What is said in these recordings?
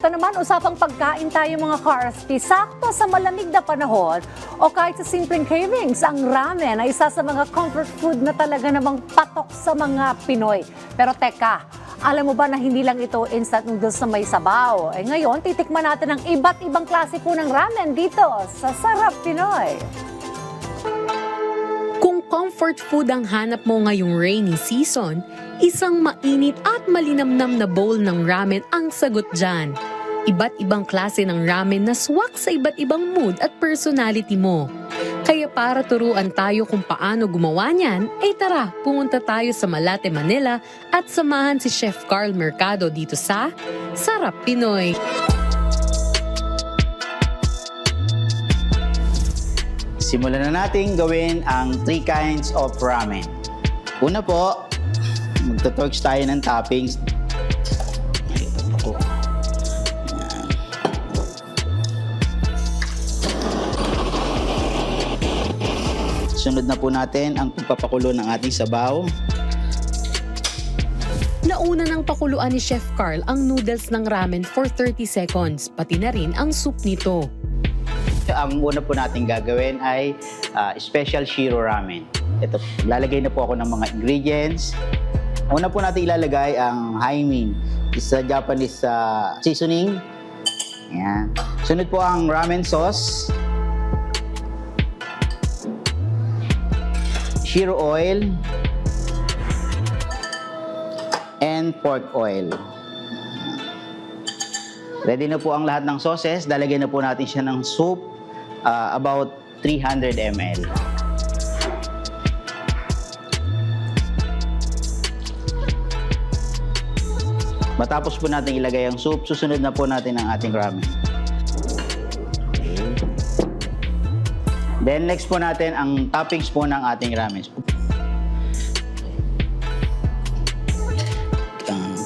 Ito naman, usapang pagkain tayo mga Karspi. Sakto sa malamig na panahon o kahit sa simpleng cravings, ang ramen ay isa sa mga comfort food na talaga namang patok sa mga Pinoy. Pero teka, alam mo ba na hindi lang ito instant noodles na may sabaw? Ngayon, titikman natin ang iba't ibang klase po ng ramen dito sa Sarap Pinoy. Kung comfort food ang hanap mo ngayong rainy season, isang mainit at malinamnam na bowl ng ramen ang sagot dyan. Iba't ibang klase ng ramen na swak sa iba't ibang mood at personality mo. Kaya para turuan tayo kung paano gumawa niyan, ay tara, pumunta tayo sa Malate, Manila at samahan si Chef Carl Mercado dito sa Sarap Pinoy. Simulan na natin gawin ang 3 kinds of ramen. Una po, magto-torch tayo ng toppings. Sunod na po natin ang pagpapakulo ng ating sabaw. Nauna nang pakuluan ni Chef Carl ang noodles ng ramen for 30 seconds, pati na rin ang soup nito. Ang una po natin gagawin ay special shiro ramen. Ito, lalagay na po ako ng mga ingredients. Una po natin ilalagay ang Haimin, isa Japanese seasoning. Ayan. Sunod po ang ramen sauce, shiro oil, and pork oil. Ready na po ang lahat ng sauces. Lalagyan na po natin siya ng soup, about 300 ml. Matapos po natin ilagay ang soup, susunod na po natin ang ating ramen. Okay. Then next po natin ang toppings po ng ating ramen.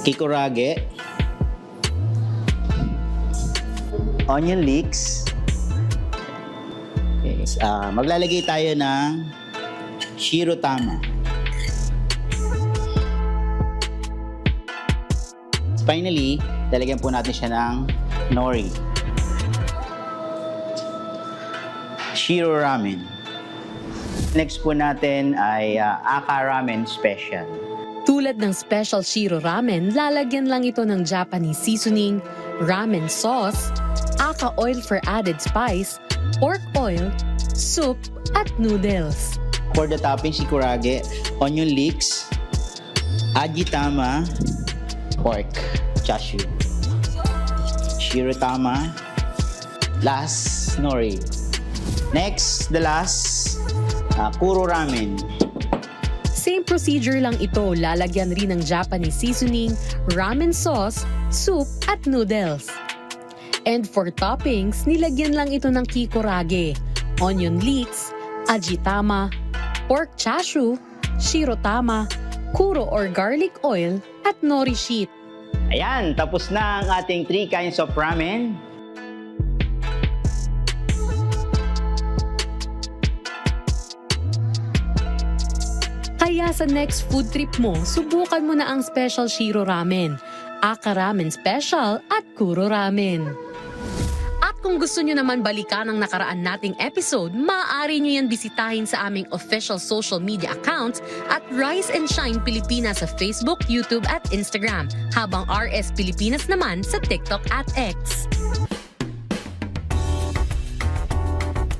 Kikurage, onion leeks. Okay. Maglalagay tayo ng shiro tama. Finally, lalagyan po natin siya ng nori. Shiro ramen. Next po natin ay Aka Ramen Special. Tulad ng special shiro ramen, lalagyan lang ito ng Japanese seasoning, ramen sauce, aka oil for added spice, pork oil, soup, at noodles. For the toppings, Kikurage, onion leeks, ajitama, pork, chashu, shirotama, last, nori. Next, the last, kuro ramen. Same procedure lang ito, lalagyan rin ng Japanese seasoning, ramen sauce, soup, at noodles. And for toppings, nilagyan lang ito ng kikurage, onion leeks, ajitama, pork chashu, shirotama, kuro or garlic oil, at nori sheet. Ayan, tapos na ang ating 3 kinds of ramen. Kaya sa next food trip mo, subukan mo na ang special shiro ramen, aka ramen special, at kuro ramen. At kung gusto nyo naman balikan ang nakaraan nating episode, maaari nyo yan bisitahin sa aming official social media accounts at Rise and Shine Pilipinas sa Facebook, YouTube at Instagram, habang RS Pilipinas naman sa TikTok at X.